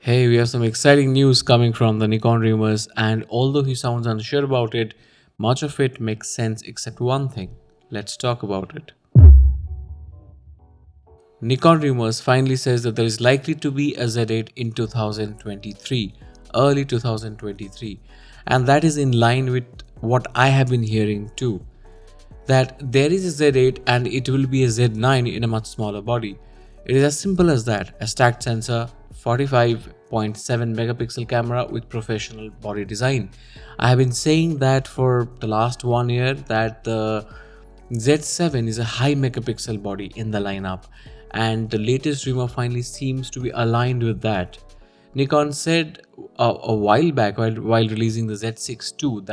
Hey, we have some exciting news coming from the Nikon rumors, and although he sounds unsure about it, much of it makes sense except one thing. Let's talk about it. Nikon rumors finally says that there is likely to be a Z8 in 2023, early 2023, and that is in line with what I have been hearing too. That there is a Z8 and it will be a Z9 in a much smaller body. It is as simple as that. A stacked sensor, 45.7 megapixel camera with professional body design. I have been saying that for the last 1 year that the Z7 is a high megapixel body in the lineup, and the latest rumor finally seems to be aligned with that. Nikon said a while back while releasing the Z6 II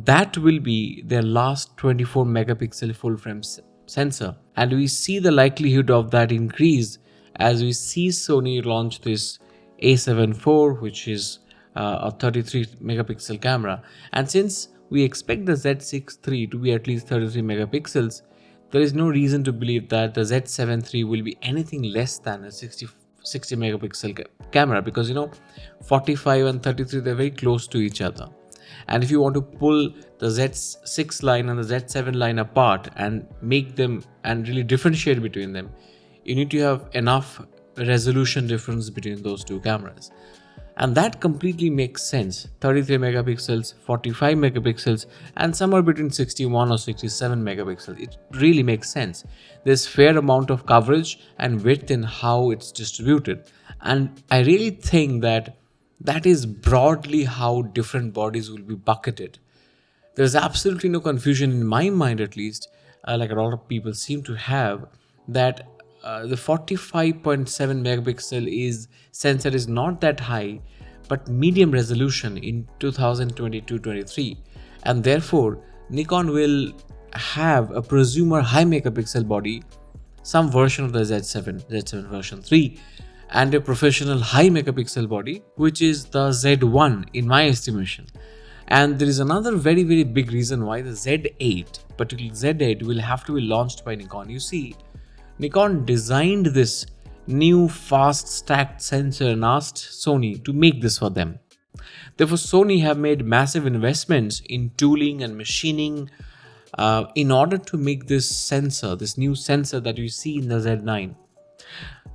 that will be their last 24 megapixel full frame sensor, and we see the likelihood of that increase as we see Sony launch this A7 IV, which is a 33 megapixel camera. And since we expect the Z6 III to be at least 33 megapixels, there is no reason to believe that the Z7 III will be anything less than a 60 megapixel camera, because 45 and 33, they're very close to each other. And if you want to pull the Z6 line and the Z7 line apart and make them and really differentiate between them, you need to have enough resolution difference between those two cameras. And that completely makes sense. 33 megapixels, 45 megapixels, and somewhere between 61 or 67 megapixels. It really makes sense. There's fair amount of coverage and width in how it's distributed. And I really think that is broadly how different bodies will be bucketed. There's absolutely no confusion in my mind, at least, like a lot of people seem to have, that the 45.7 megapixel sensor is not that high, but medium resolution in 2022-23, and therefore Nikon will have a prosumer high megapixel body, some version of the Z7 version 3, and a professional high megapixel body, which is the Z1 in my estimation. And there is another very, very big reason why the Z8, particularly Z8, will have to be launched by Nikon. You see, Nikon designed this new fast stacked sensor and asked Sony to make this for them. Therefore, Sony have made massive investments in tooling and machining in order to make this sensor, this new sensor that you see in the Z9.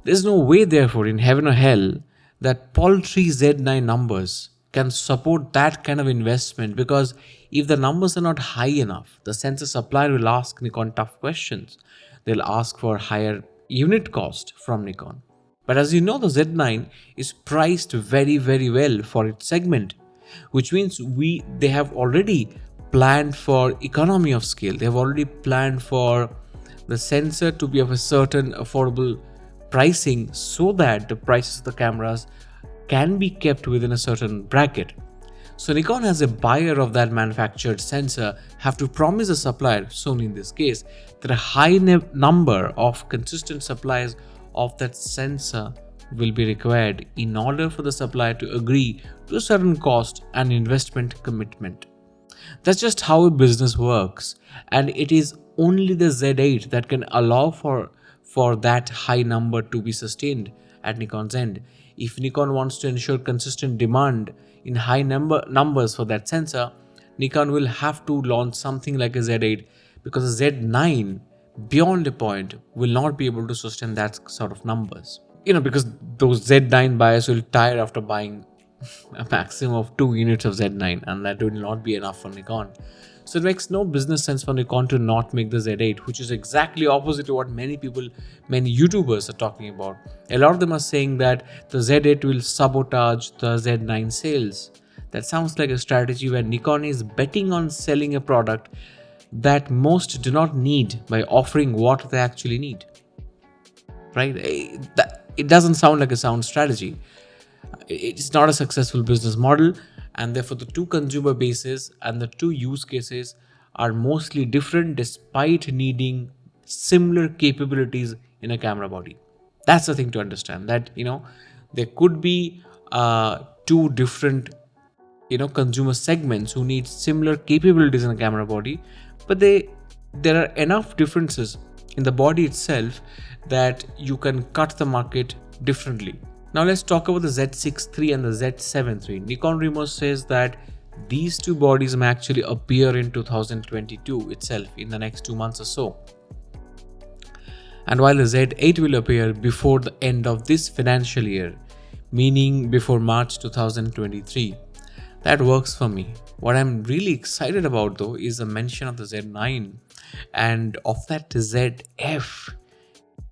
There's no way, therefore, in heaven or hell, that paltry Z9 numbers can support that kind of investment, because if the numbers are not high enough, the sensor supplier will ask Nikon tough questions. They'll ask for higher unit cost from Nikon. But as you know, the Z9 is priced very, very well for its segment, which means they have already planned for economy of scale. They have already planned for the sensor to be of a certain affordable pricing, so that the prices of the cameras can be kept within a certain bracket. So Nikon, as a buyer of that manufactured sensor, have to promise the supplier, Sony in this case, that a high number of consistent supplies of that sensor will be required in order for the supplier to agree to a certain cost and investment commitment. That's just how a business works, and it is only the Z8 that can allow for that high number to be sustained at Nikon's end. If Nikon wants to ensure consistent demand in high numbers for that sensor, Nikon will have to launch something like a Z8, because a Z9 beyond a point will not be able to sustain that sort of numbers. Because those Z9 buyers will tire after buying a maximum of 2 units of Z9, and that will not be enough for Nikon. So it makes no business sense for Nikon to not make the Z8, which is exactly opposite to what many YouTubers are talking about. A lot of them are saying that the Z8 will sabotage the Z9 sales. That sounds like a strategy where Nikon is betting on selling a product that most do not need by offering what they actually need. Right? It doesn't sound like a sound strategy. It's not a successful business model, and therefore the two consumer bases and the two use cases are mostly different despite needing similar capabilities in a camera body. That's the thing to understand, that there could be two different consumer segments who need similar capabilities in a camera body, but there are enough differences in the body itself that you can cut the market differently. Now let's talk about the Z6 III and the Z7 III. Nikon rumors says that these two bodies may actually appear in 2022 itself, in the next 2 months or so. And while the Z8 will appear before the end of this financial year, meaning before March 2023, that works for me. What I'm really excited about though is the mention of the Z9 and of that ZF,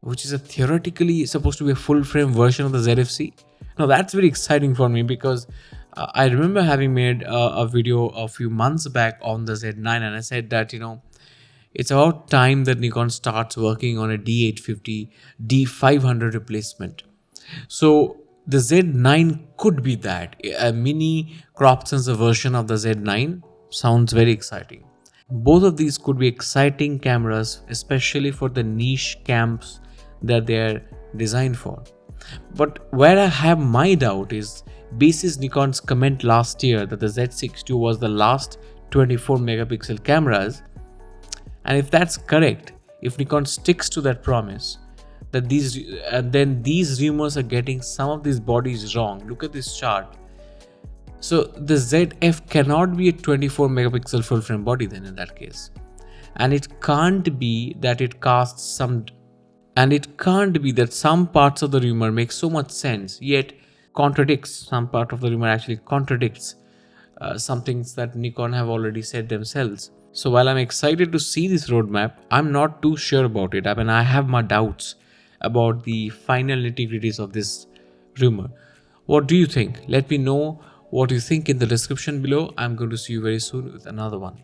which is a theoretically supposed to be a full frame version of the ZFC. Now that's very exciting for me because I remember having made a video a few months back on the Z9, and I said that, it's about time that Nikon starts working on a D850, D500 replacement. So the Z9 could be that. A mini crop sensor version of the Z9 sounds very exciting. Both of these could be exciting cameras, especially for the niche camps that they are designed for. But where I have my doubt is basis Nikon's comment last year that the Z6 II was the last 24 megapixel cameras. And if that's correct, if Nikon sticks to that promise, that then these rumors are getting some of these bodies wrong. Look at this chart. So the ZF cannot be a 24 megapixel full frame body then in that case. And it can't be that some parts of the rumor make so much sense, yet some part of the rumor actually contradicts some things that Nikon have already said themselves. So while I'm excited to see this roadmap, I'm not too sure about it. I mean, I have my doubts about the final nitty-gritties of this rumor. What do you think? Let me know what you think in the description below. I'm going to see you very soon with another one.